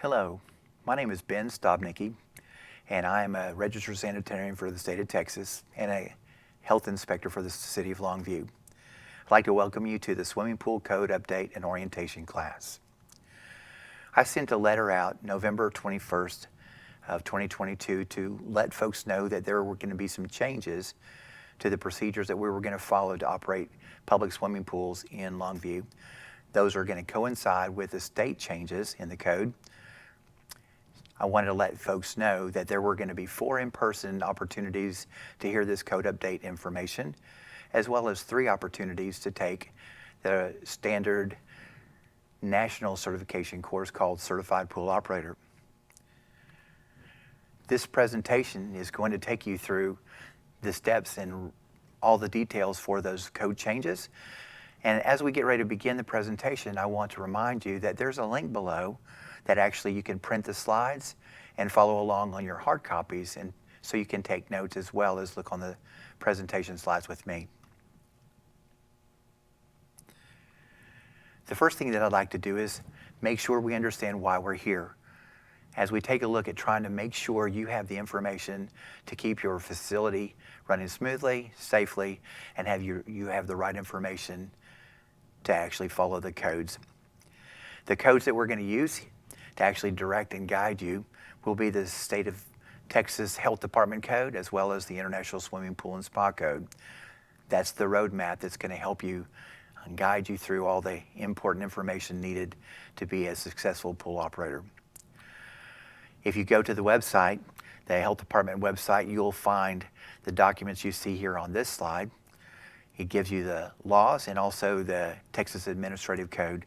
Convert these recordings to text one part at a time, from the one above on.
Hello, my name is Ben Stobnicki, and I am a registered sanitarian for the state of Texas and a health inspector for the city of Longview. I'd like to welcome you to the Swimming Pool Code Update and Orientation class. I sent a letter out November 21st of 2022 to let folks know that there were going to be some changes to the procedures that we were going to follow to operate public swimming pools in Longview. Those are going to coincide with the state changes in the code. I wanted to let folks know that there were going to be 4 in-person opportunities to hear this code update information, as well as 3 opportunities to take the standard national certification course called Certified Pool Operator. This presentation is going to take you through the steps and all the details for those code changes. And as we get ready to begin the presentation, I want to remind you that there's a link below that actually you can print the slides and follow along on your hard copies, and so you can take notes as well as look on the presentation slides with me. The first thing that I'd like to do is make sure we understand why we're here, as we take a look at trying to make sure you have the information to keep your facility running smoothly, safely, and you have the right information to actually follow the codes. The codes that we're going to use to actually direct and guide you will be the State of Texas Health Department Code, as well as the International Swimming Pool and Spa Code. That's the roadmap that's going to help you and guide you through all the important information needed to be a successful pool operator. If you go to the website, the Health Department website, you'll find the documents you see here on this slide. It gives you the laws and also the Texas Administrative Code.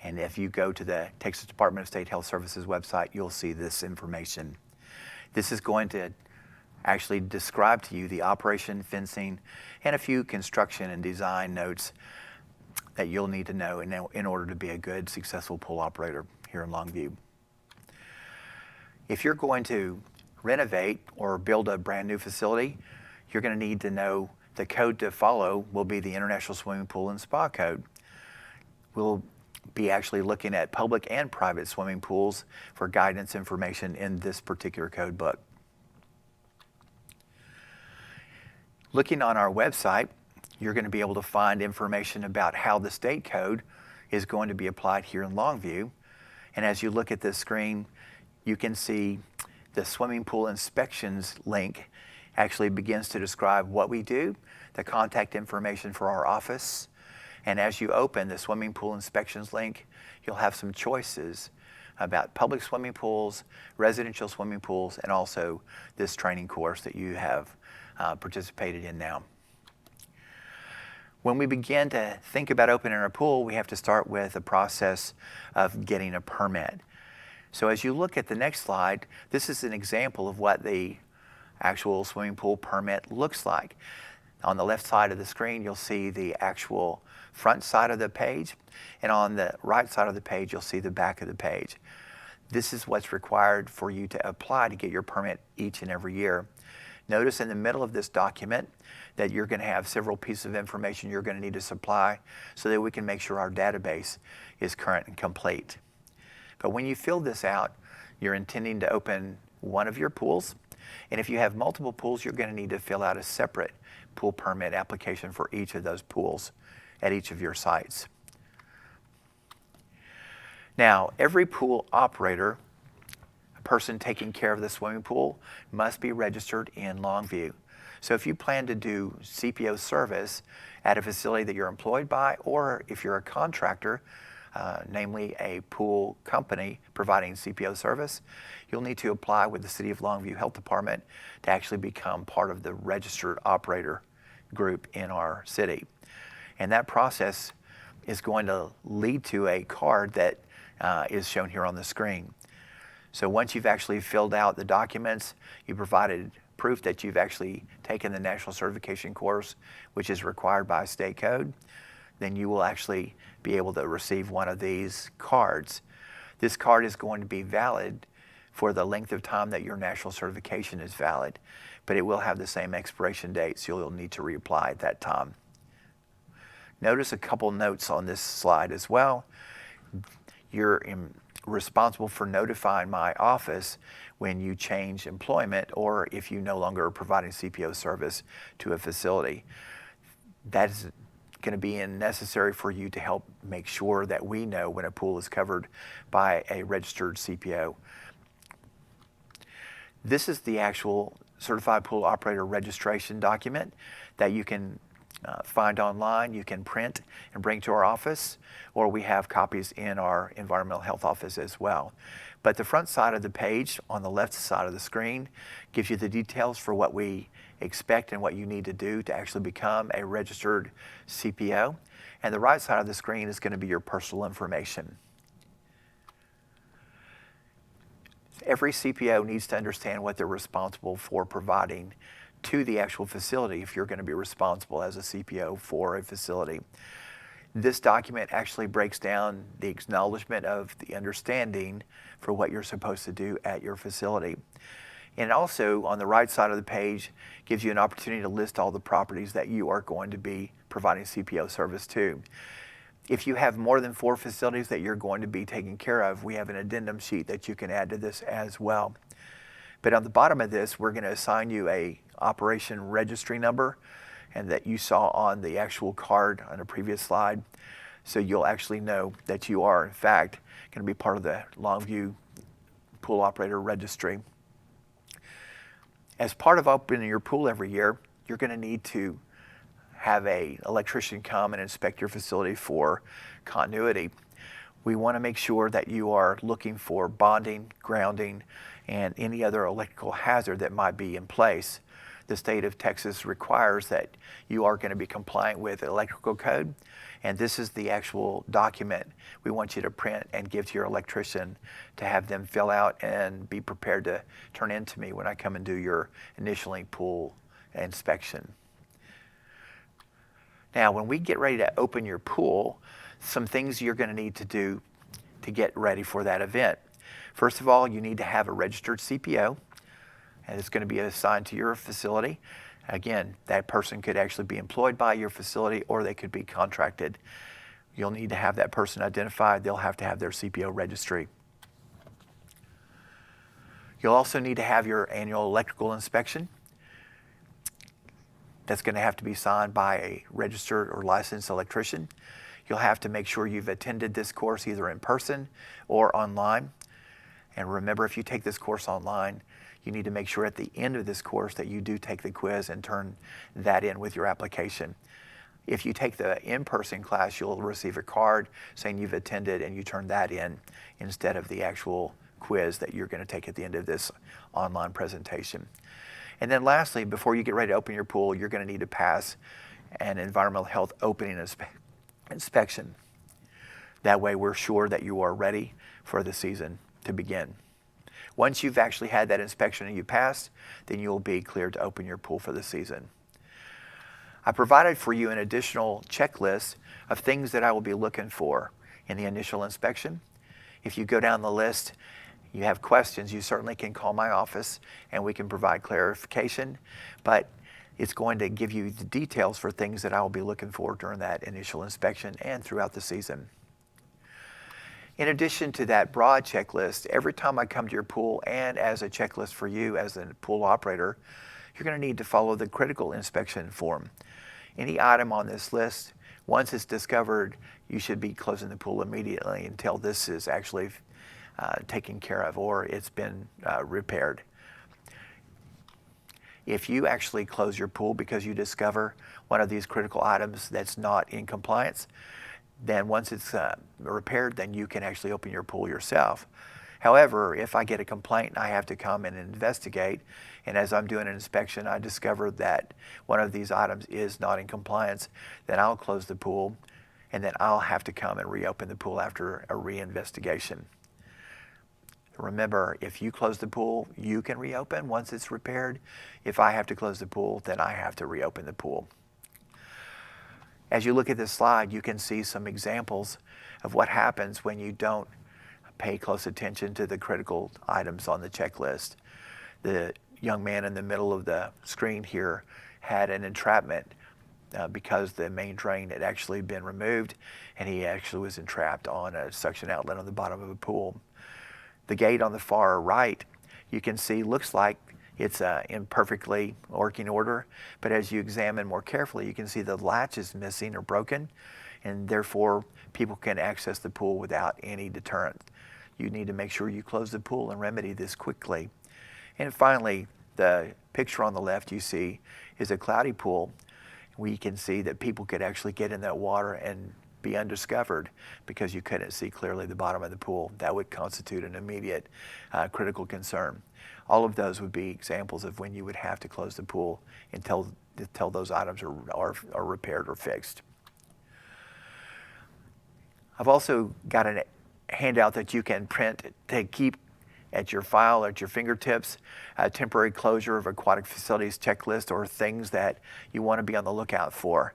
And if you go to the Texas Department of State Health Services website, you'll see this information. This is going to actually describe to you the operation, fencing, and a few construction and design notes that you'll need to know in order to be a good, successful pool operator here in Longview. If you're going to renovate or build a brand new facility, you're going to need to know the code to follow will be the International Swimming Pool and Spa Code. We'll be actually looking at public and private swimming pools for guidance information in this particular code book. Looking on our website, you're going to be able to find information about how the state code is going to be applied here in Longview. And as you look at this screen, you can see the swimming pool inspections link actually begins to describe what we do, the contact information for our office. And as you open the swimming pool inspections link, you'll have some choices about public swimming pools, residential swimming pools, and also this training course that you have participated in now. When we begin to think about opening our pool, we have to start with the process of getting a permit. So as you look at the next slide, this is an example of what the actual swimming pool permit looks like. On the left side of the screen, you'll see the actual front side of the page, and on the right side of the page, you'll see the back of the page. This is what's required for you to apply to get your permit each and every year. Notice in the middle of this document that you're going to have several pieces of information you're going to need to supply so that we can make sure our database is current and complete. But when you fill this out, you're intending to open one of your pools, and if you have multiple pools, you're going to need to fill out a separate pool permit application for each of those pools at each of your sites. Now, every pool operator, a person taking care of the swimming pool, must be registered in Longview. So if you plan to do CPO service at a facility that you're employed by, or if you're a contractor, namely a pool company providing CPO service, you'll need to apply with the City of Longview Health Department to actually become part of the registered operator group in our city. And that process is going to lead to a card that is shown here on the screen. So once you've actually filled out the documents, you provided proof that you've actually taken the national certification course, which is required by state code, then you will actually be able to receive one of these cards. This card is going to be valid for the length of time that your national certification is valid, but it will have the same expiration date, so you'll need to reapply at that time. Notice a couple notes on this slide as well. you're responsible for notifying my office when you change employment or if you no longer are providing CPO service to a facility. That is going to be necessary for you to help make sure that we know when a pool is covered by a registered CPO. This is the actual Certified Pool Operator registration document that you can find online. You can print and bring to our office, or we have copies in our environmental health office as well. But the front side of the page on the left side of the screen gives you the details for what we expect and what you need to do to actually become a registered CPO. And the right side of the screen is going to be your personal information. Every CPO needs to understand what they're responsible for providing to the actual facility if you're going to be responsible as a CPO for a facility. This document actually breaks down the acknowledgement of the understanding for what you're supposed to do at your facility. And also on the right side of the page gives you an opportunity to list all the properties that you are going to be providing CPO service to. If you have more than 4 facilities that you're going to be taking care of, we have an addendum sheet that you can add to this as well. But on the bottom of this, we're going to assign you a operation registry number, and that you saw on the actual card on a previous slide. So you'll actually know that you are, in fact, going to be part of the Longview Pool Operator Registry. As part of opening your pool every year, you're going to need to have an electrician come and inspect your facility for continuity. We want to make sure that you are looking for bonding, grounding, and any other electrical hazard that might be in place. The state of Texas requires that you are going to be compliant with electrical code, and this is the actual document we want you to print and give to your electrician to have them fill out and be prepared to turn in to me when I come and do your initial pool inspection. Now, when we get ready to open your pool, some things you're going to need to do to get ready for that event. First of all, you need to have a registered CPO, and it's going to be assigned to your facility. Again, that person could actually be employed by your facility or they could be contracted. You'll need to have that person identified. They'll have to have their CPO registry. You'll also need to have your annual electrical inspection. That's going to have to be signed by a registered or licensed electrician. You'll have to make sure you've attended this course either in person or online. And remember, if you take this course online, you need to make sure at the end of this course that you do take the quiz and turn that in with your application. If you take the in-person class, you'll receive a card saying you've attended and you turn that in instead of the actual quiz that you're going to take at the end of this online presentation. And then lastly, before you get ready to open your pool, you're going to need to pass an environmental health opening inspection. That way we're sure that you are ready for the season to begin. Once you've actually had that inspection and you passed, then you'll be cleared to open your pool for the season. I provided for you an additional checklist of things that I will be looking for in the initial inspection. If you go down the list, you have questions, you certainly can call my office and we can provide clarification, but it's going to give you the details for things that I will be looking for during that initial inspection and throughout the season. In addition to that broad checklist, every time I come to your pool and as a checklist for you as a pool operator, you're going to need to follow the critical inspection form. Any item on this list, once it's discovered, you should be closing the pool immediately until this is actually taken care of or it's been repaired. If you actually close your pool because you discover one of these critical items that's not in compliance, then once it's repaired, then you can actually open your pool yourself. However, if I get a complaint, I have to come and investigate, and as I'm doing an inspection, I discover that one of these items is not in compliance, then I'll close the pool, and then I'll have to come and reopen the pool after a reinvestigation. Remember, if you close the pool, you can reopen once it's repaired. If I have to close the pool, then I have to reopen the pool. As you look at this slide, you can see some examples of what happens when you don't pay close attention to the critical items on the checklist. The young man in the middle of the screen here had an entrapment because the main drain had actually been removed and he actually was entrapped on a suction outlet on the bottom of a pool. The gate on the far right, you can see, looks like it's in perfectly working order, but as you examine more carefully, you can see the latch is missing or broken, and therefore people can access the pool without any deterrent. You need to make sure you close the pool and remedy this quickly. And finally, the picture on the left you see is a cloudy pool. We can see that people could actually get in that water and be undiscovered because you couldn't see clearly the bottom of the pool. That would constitute an immediate critical concern. All of those would be examples of when you would have to close the pool until those items are repaired or fixed. I've also got a handout that you can print to keep at your file, at your fingertips, a temporary closure of aquatic facilities checklist or things that you want to be on the lookout for.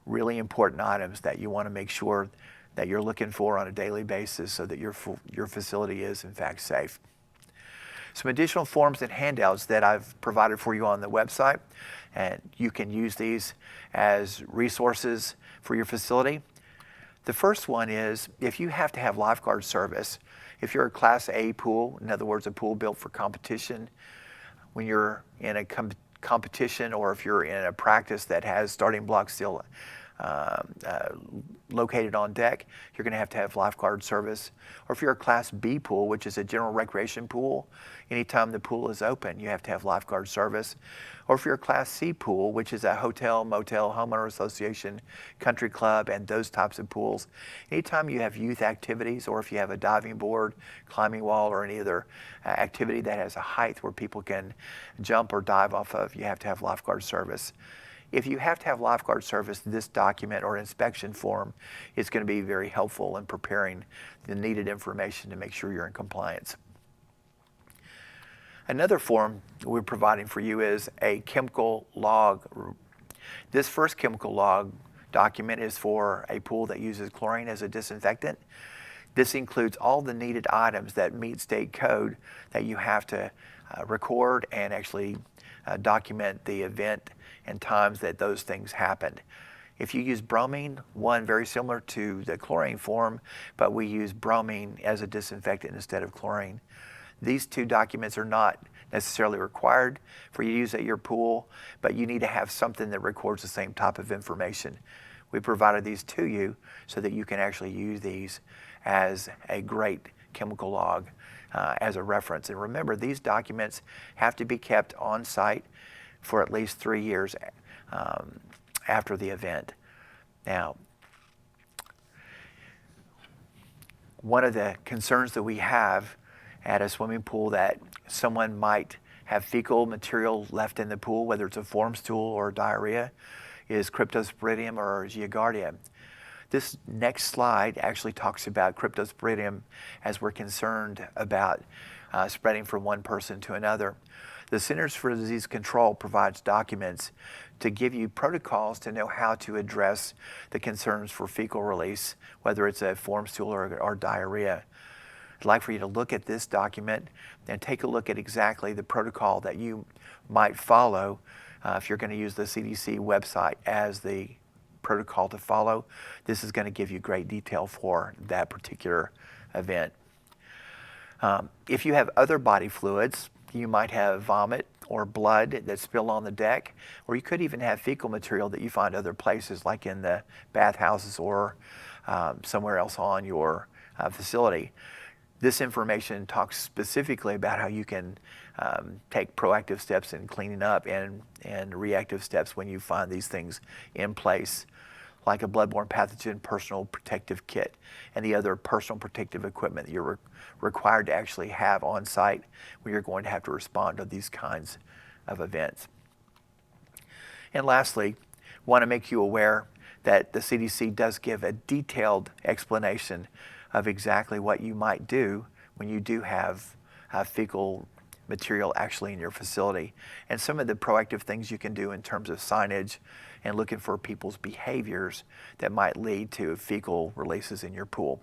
Really important items that you want to make sure that you're looking for on a daily basis so that your facility is in fact safe. Some additional forms and handouts that I've provided for you on the website, and you can use these as resources for your facility. The first one is if you have to have lifeguard service, if you're a Class A pool, in other words, a pool built for competition, when you're in a competition or if you're in a practice that has starting blocks still located on deck, you're going to have lifeguard service. Or if you're a Class B pool, which is a general recreation pool, anytime the pool is open, you have to have lifeguard service. Or if you're a Class C pool, which is a hotel, motel, homeowner association, country club, and those types of pools, anytime you have youth activities or if you have a diving board, climbing wall, or any other activity that has a height where people can jump or dive off of, you have to have lifeguard service. If you have to have lifeguard service, this document or inspection form is going to be very helpful in preparing the needed information to make sure you're in compliance. Another form we're providing for you is a chemical log. This first chemical log document is for a pool that uses chlorine as a disinfectant. This includes all the needed items that meet state code that you have to record and actually document the event and times that those things happened. If you use bromine, one very similar to the chlorine form, but we use bromine as a disinfectant instead of chlorine. These two documents are not necessarily required for you to use at your pool, but you need to have something that records the same type of information. We provided these to you so that you can actually use these as a great chemical log as a reference. And remember, these documents have to be kept on site for at least 3 years after the event. Now, one of the concerns that we have at a swimming pool that someone might have fecal material left in the pool, whether it's a form stool or diarrhea, is Cryptosporidium or Giardia. This next slide actually talks about Cryptosporidium as we're concerned about spreading from one person to another. The Centers for Disease Control provides documents to give you protocols to know how to address the concerns for fecal release, whether it's a form stool or diarrhea. I'd like for you to look at this document and take a look at exactly the protocol that you might follow if you're going to use the CDC website as the protocol to follow. This is going to give you great detail for that particular event. If you have other body fluids, you might have vomit or blood that spill on the deck, or you could even have fecal material that you find other places like in the bathhouses or somewhere else on your facility. This information talks specifically about how you can take proactive steps in cleaning up and reactive steps when you find these things in place, like a bloodborne pathogen personal protective kit and the other personal protective equipment that you're required to actually have on site when you're going to have to respond to these kinds of events. And lastly, want to make you aware that the CDC does give a detailed explanation of exactly what you might do when you do have fecal material actually in your facility, and some of the proactive things you can do in terms of signage and looking for people's behaviors that might lead to fecal releases in your pool.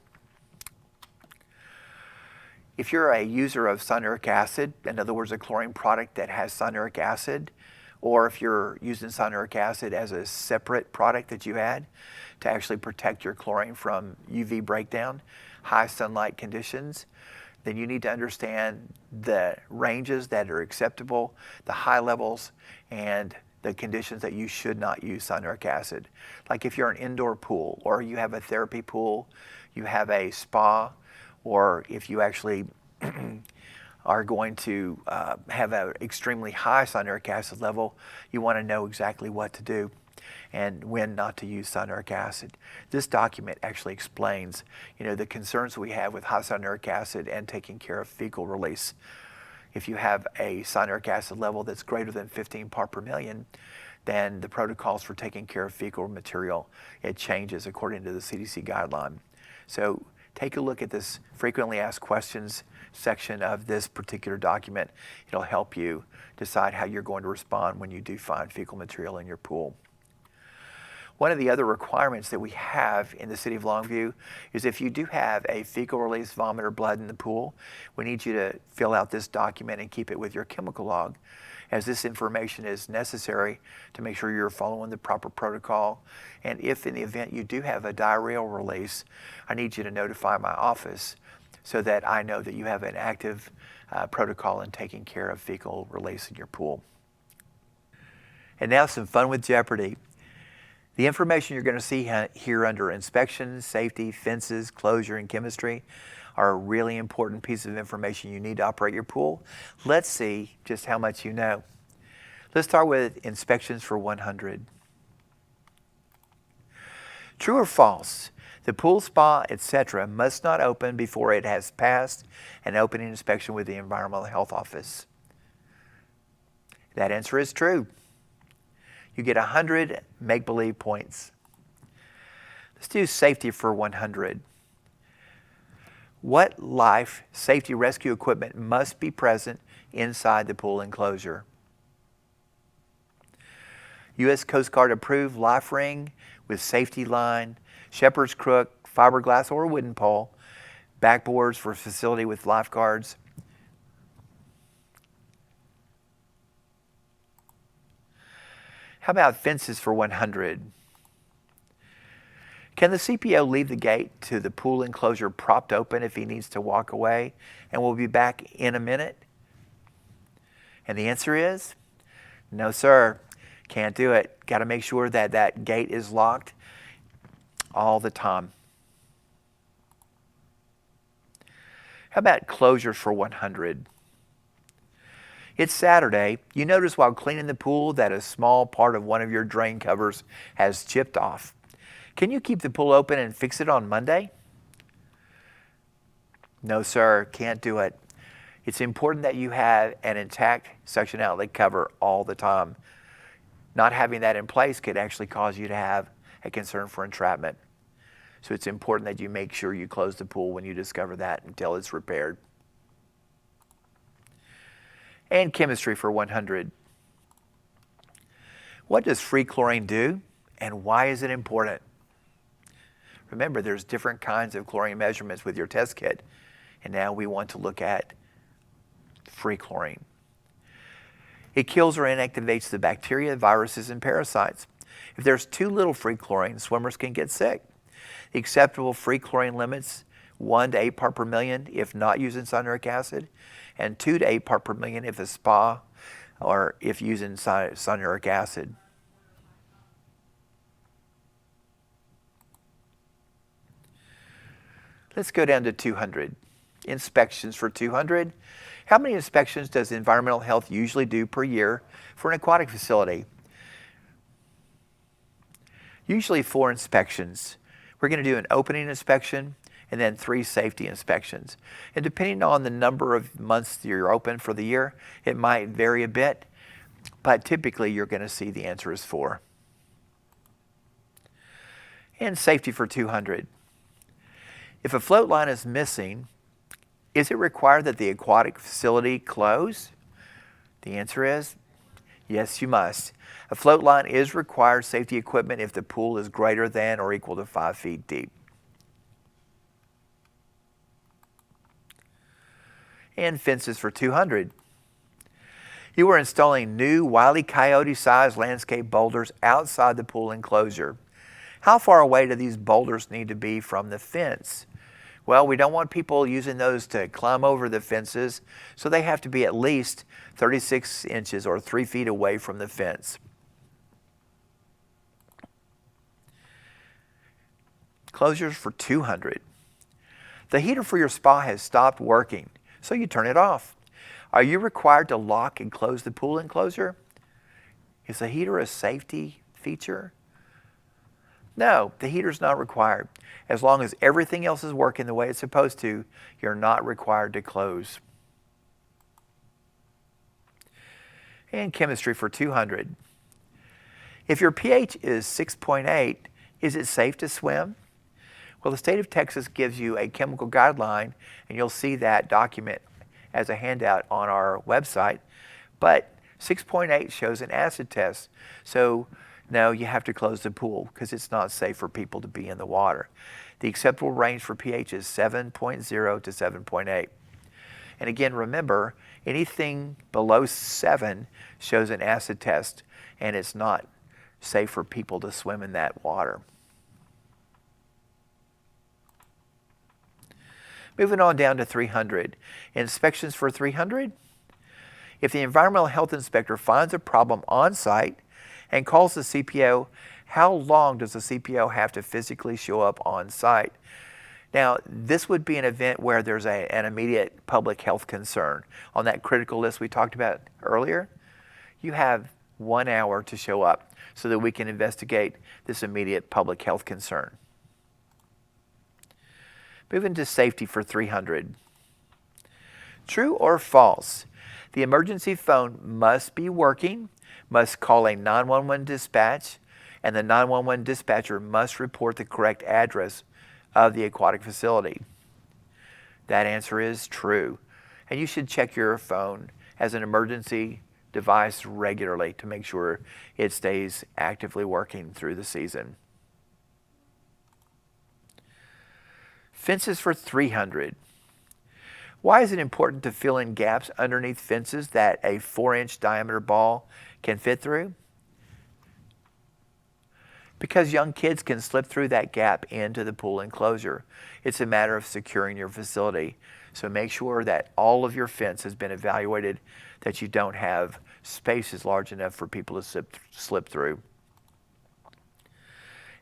If you're a user of cyanuric acid, in other words, a chlorine product that has cyanuric acid, or if you're using cyanuric acid as a separate product that you add to actually protect your chlorine from UV breakdown, high sunlight conditions, then you need to understand the ranges that are acceptable, the high levels, and the conditions that you should not use cyanuric acid. Like if you're an indoor pool, or you have a therapy pool, you have a spa, or if you actually are going to have an extremely high cyanuric acid level, you want to know exactly what to do and when not to use cyanuric acid. This document actually explains, the concerns we have with high cyanuric acid and taking care of fecal release. If you have a cyanuric acid level that's greater than 15 part per million, then the protocols for taking care of fecal material, it changes according to the CDC guideline. So take a look at this frequently asked questions section of this particular document. It'll help you decide how you're going to respond when you do find fecal material in your pool. One of the other requirements that we have in the city of Longview is if you do have a fecal release vomit or blood in the pool, we need you to fill out this document and keep it with your chemical log, as this information is necessary to make sure you're following the proper protocol. And if in the event you do have a diarrheal release, I need you to notify my office so that I know that you have an active protocol in taking care of fecal release in your pool. And now some fun with Jeopardy! The information you're going to see here under inspections, safety, fences, closure, and chemistry are a really important piece of information you need to operate your pool. Let's see just how much you know. Let's start with inspections for 100. True or false? The pool, spa, etc. must not open before it has passed an opening inspection with the Environmental Health Office. That answer is true. You get 100 make-believe points. Let's do safety for 100. What life safety rescue equipment must be present inside the pool enclosure? U.S. Coast Guard approved life ring with safety line, shepherd's crook, fiberglass or wooden pole, backboards for facility with lifeguards. How about fences for 100? Can the CPO leave the gate to the pool enclosure propped open if he needs to walk away and we'll be back in a minute? And the answer is no, sir. Can't do it. Got to make sure that that gate is locked all the time. How about closures for 100? It's Saturday. You notice while cleaning the pool that a small part of one of your drain covers has chipped off. Can you keep the pool open and fix it on Monday? No, sir. Can't do it. It's important that you have an intact suction outlet cover all the time. Not having that in place could actually cause you to have a concern for entrapment. So it's important that you make sure you close the pool when you discover that until it's repaired. And chemistry for 100. What does free chlorine do and why is it important? Remember, there's different kinds of chlorine measurements with your test kit, and now we want to look at free chlorine. It kills or inactivates the bacteria, viruses, and parasites. If there's too little free chlorine, swimmers can get sick. The acceptable free chlorine limits 1 to 8 part per million if not using cyanuric acid, and 2 to 8 part per million if a spa or if using cyanuric acid. Let's go down to 200. Inspections for 200. How many inspections does Environmental Health usually do per year for an aquatic facility? Usually 4 inspections. We're going to do an opening inspection and then 3 safety inspections. And depending on the number of months you're open for the year, it might vary a bit, but typically you're going to see the answer is 4. And safety for 200. If a float line is missing, is it required that the aquatic facility close? The answer is yes, you must. A float line is required safety equipment if the pool is greater than or equal to 5 feet deep. And fences for 200. You are installing new Wile E. Coyote-sized landscape boulders outside the pool enclosure. How far away do these boulders need to be from the fence? Well, we don't want people using those to climb over the fences, so they have to be at least 36 inches or 3 feet away from the fence. Closures for 200. The heater for your spa has stopped working, so you turn it off. Are you required to lock and close the pool enclosure? Is the heater a safety feature? No, the heater's not required. As long as everything else is working the way it's supposed to, you're not required to close. And chemistry for 200. If your pH is 6.8, is it safe to swim? Well, the state of Texas gives you a chemical guideline, and you'll see that document as a handout on our website. But 6.8 shows an acid test. So no, you have to close the pool because it's not safe for people to be in the water. The acceptable range for pH is 7.0 to 7.8. And again, remember, anything below 7 shows an acid test, and it's not safe for people to swim in that water. Moving on down to 300. Inspections for 300. If the environmental health inspector finds a problem on site and calls the CPO, how long does the CPO have to physically show up on site? Now, this would be an event where there's an immediate public health concern. On that critical list we talked about earlier, you have 1 hour to show up so that we can investigate this immediate public health concern. Moving to safety for 300. True or false? The emergency phone must be working, must call a 911 dispatch, and the 911 dispatcher must report the correct address of the aquatic facility. That answer is true. And you should check your phone as an emergency device regularly to make sure it stays actively working through the season. Fences for 300. Why is it important to fill in gaps underneath fences that a 4-inch diameter ball can fit through? Because young kids can slip through that gap into the pool enclosure. It's a matter of securing your facility. So make sure that all of your fence has been evaluated, that you don't have spaces large enough for people to slip through.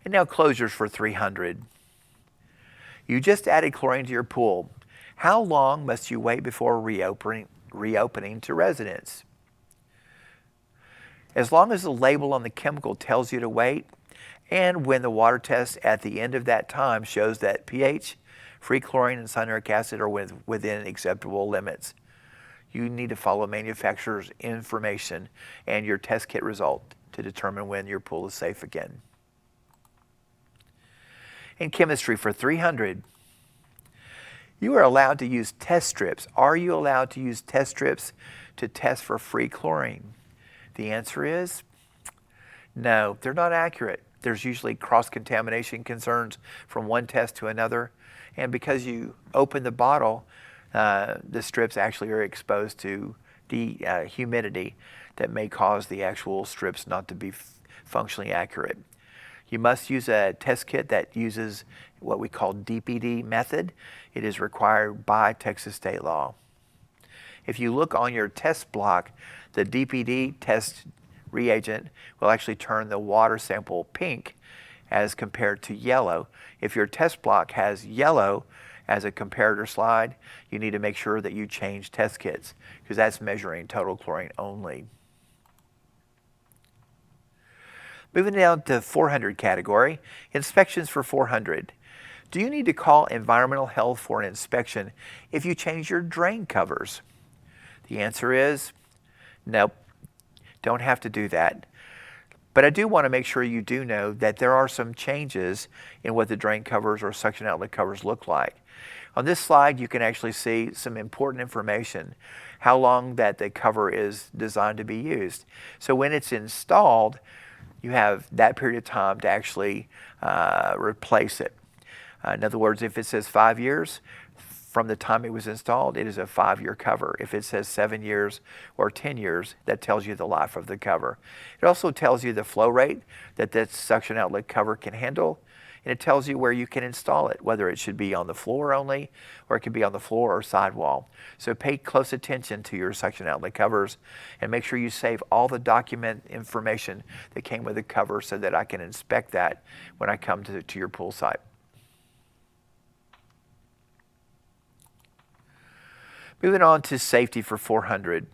And now closures for 300. You just added chlorine to your pool. How long must you wait before reopening to residents? As long as the label on the chemical tells you to wait, and when the water test at the end of that time shows that pH, free chlorine, and cyanuric acid are within acceptable limits. You need to follow manufacturer's information and your test kit result to determine when your pool is safe again. In chemistry for 300, you are allowed to use test strips. Are you allowed to use test strips to test for free chlorine? The answer is no, they're not accurate. There's usually cross-contamination concerns from one test to another. And because you open the bottle, the strips actually are exposed to the humidity that may cause the actual strips not to be functionally accurate. You must use a test kit that uses what we call DPD method. It is required by Texas state law. If you look on your test block, the DPD test reagent will actually turn the water sample pink as compared to yellow. If your test block has yellow as a comparator slide, you need to make sure that you change test kits because that's measuring total chlorine only. Moving down to 400 category, inspections for 400. Do you need to call environmental health for an inspection if you change your drain covers? The answer is nope, don't have to do that. But I do want to make sure you do know that there are some changes in what the drain covers or suction outlet covers look like. On this slide, you can actually see some important information, how long that the cover is designed to be used. So when it's installed, you have that period of time to actually replace it. In other words, if it says 5 years, from the time it was installed, it is a 5-year cover. If it says 7 years or 10 years, that tells you the life of the cover. It also tells you the flow rate that that suction outlet cover can handle, and it tells you where you can install it, whether it should be on the floor only, or it can be on the floor or sidewall. So pay close attention to your suction outlet covers, and make sure you save all the document information that came with the cover so that I can inspect that when I come to your pool site. Moving on to safety for 400.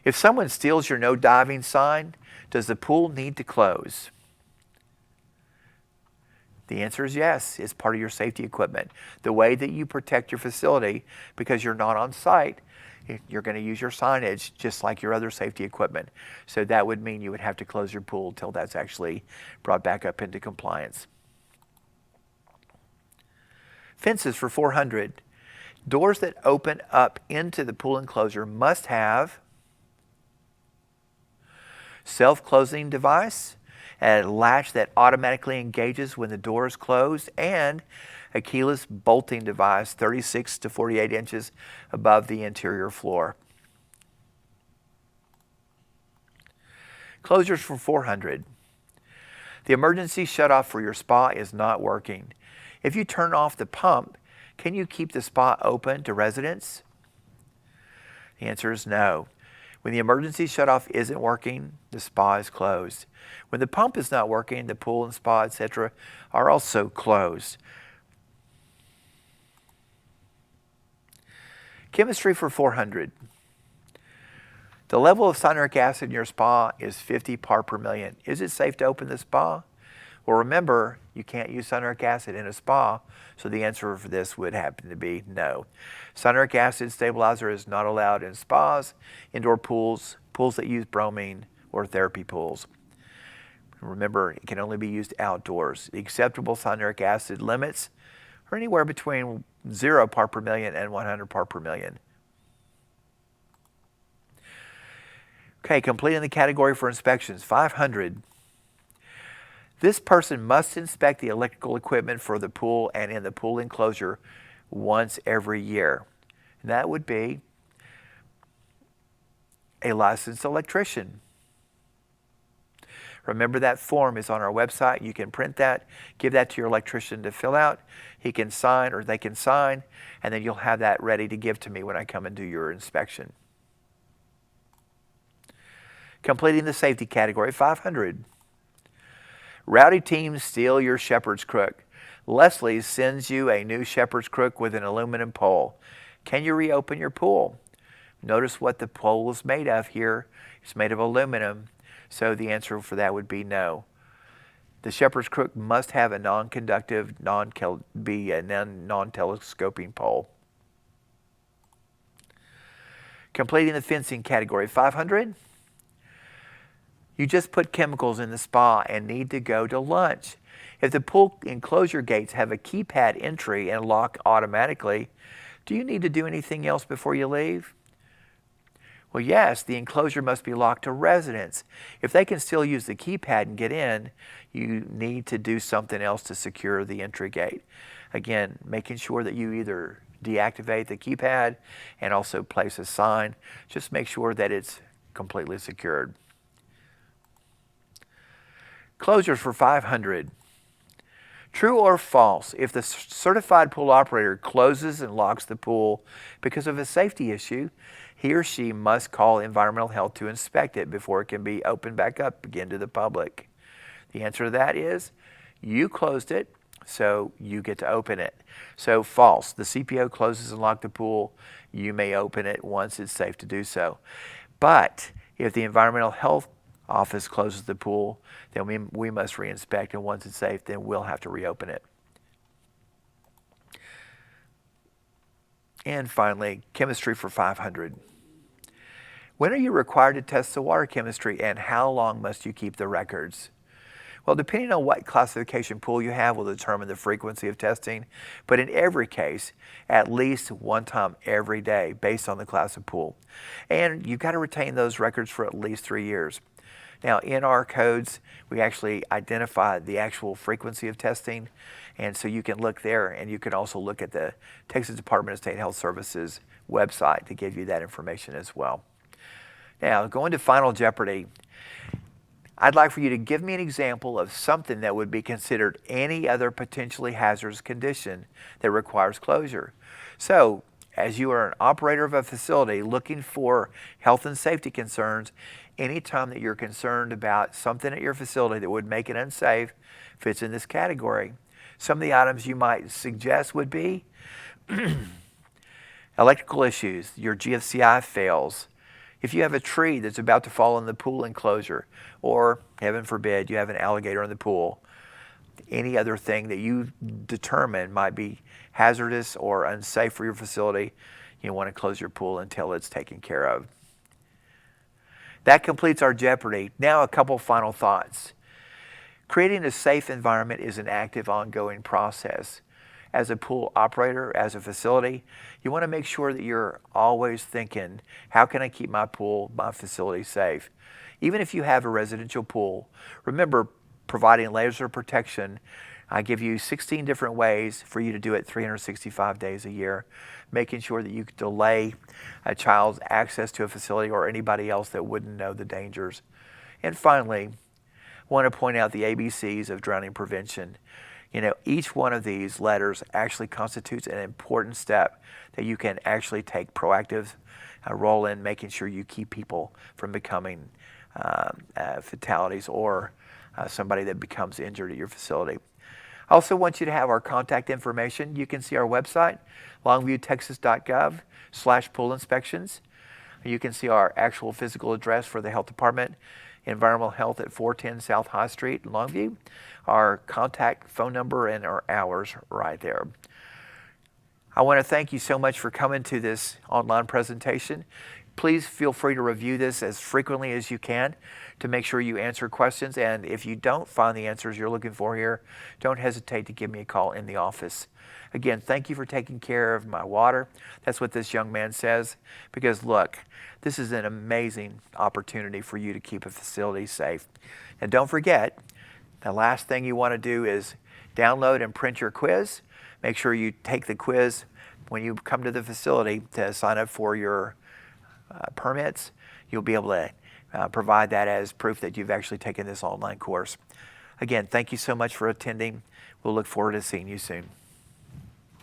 If someone steals your no diving sign, does the pool need to close? The answer is yes. It's part of your safety equipment. The way that you protect your facility, because you're not on site, you're going to use your signage just like your other safety equipment. So that would mean you would have to close your pool until that's actually brought back up into compliance. Fences for 400. Doors that open up into the pool enclosure must have self-closing device, a latch that automatically engages when the door is closed, and a keyless bolting device 36 to 48 inches above the interior floor. Closures for 400. The emergency shutoff for your spa is not working. If you turn off the pump, can you keep the spa open to residents? The answer is no. When the emergency shutoff isn't working, the spa is closed. When the pump is not working, the pool and spa, etc., are also closed. Chemistry for 400. The level of cyanuric acid in your spa is 50 parts per million. Is it safe to open the spa? Well, remember, you can't use cyanuric acid in a spa, so the answer for this would happen to be no. Cyanuric acid stabilizer is not allowed in spas, indoor pools, pools that use bromine, or therapy pools. Remember, it can only be used outdoors. The acceptable cyanuric acid limits are anywhere between 0 part per million and 100 part per million. Okay, completing the category for inspections, 500. This person must inspect the electrical equipment for the pool and in the pool enclosure once every year. And that would be a licensed electrician. Remember, that form is on our website. You can print that, give that to your electrician to fill out. He can sign, or they can sign, and then you'll have that ready to give to me when I come and do your inspection. Completing the safety category, 500. Rowdy teams steal your shepherd's crook. Leslie sends you a new shepherd's crook with an aluminum pole. Can you reopen your pool? Notice what the pole is made of here. It's made of aluminum, so the answer for that would be no. The shepherd's crook must have a non-conductive, non-telescoping pole. Completing the fencing category, 500. You just put chemicals in the spa and need to go to lunch. If the pool enclosure gates have a keypad entry and lock automatically, do you need to do anything else before you leave? Well, yes, the enclosure must be locked to residents. If they can still use the keypad and get in, you need to do something else to secure the entry gate. Again, making sure that you either deactivate the keypad and also place a sign. Just make sure that it's completely secured. Closures for 500. True or false, if the certified pool operator closes and locks the pool because of a safety issue, he or she must call environmental health to inspect it before it can be opened back up again to the public. The answer to that is you closed it, so you get to open it. So false, the CPO closes and locks the pool, you may open it once it's safe to do so. But if the environmental health office closes the pool, then we must re-inspect, and once it's safe, then we'll have to reopen it. And finally, chemistry for 500. When are you required to test the water chemistry, and how long must you keep the records? Well, depending on what classification pool you have will determine the frequency of testing, but in every case, at least one time every day based on the class of pool. And you've got to retain those records for at least 3 years. Now, in our codes, we actually identify the actual frequency of testing, and so you can look there, and you can also look at the Texas Department of State Health Services website to give you that information as well. Now, going to Final Jeopardy, I'd like for you to give me an example of something that would be considered any other potentially hazardous condition that requires closure. So, as you are an operator of a facility looking for health and safety concerns, anytime that you're concerned about something at your facility that would make it unsafe fits in this category. Some of the items you might suggest would be electrical issues, your GFCI fails, if you have a tree that's about to fall in the pool enclosure, or heaven forbid, you have an alligator in the pool, any other thing that you determine might be hazardous or unsafe for your facility, you want to close your pool until it's taken care of. That completes our Jeopardy. Now a couple final thoughts. Creating a safe environment is an active, ongoing process. As a pool operator, as a facility, you want to make sure that you're always thinking, how can I keep my pool, my facility safe? Even if you have a residential pool, remember providing layers of protection. I give you 16 different ways for you to do it 365 days a year, making sure that you can delay a child's access to a facility or anybody else that wouldn't know the dangers. And finally, I want to point out the ABCs of drowning prevention. You know, each one of these letters actually constitutes an important step that you can actually take proactive role in making sure you keep people from becoming fatalities or somebody that becomes injured at your facility. I also want you to have our contact information. You can see our website, LongviewTexas.gov/PoolInspections. You can see our actual physical address for the health department, environmental health at 410 South High Street in Longview. Our contact phone number and our hours right there. I want to thank you so much for coming to this online presentation. Please feel free to review this as frequently as you can to make sure you answer questions. And if you don't find the answers you're looking for here, don't hesitate to give me a call in the office. Again, thank you for taking care of my water. That's what this young man says. Because look, this is an amazing opportunity for you to keep a facility safe. And don't forget, the last thing you want to do is download and print your quiz. Make sure you take the quiz when you come to the facility to sign up for your permits. You'll be able to provide that as proof that you've actually taken this online course. Again, thank you so much for attending. We'll look forward to seeing you soon.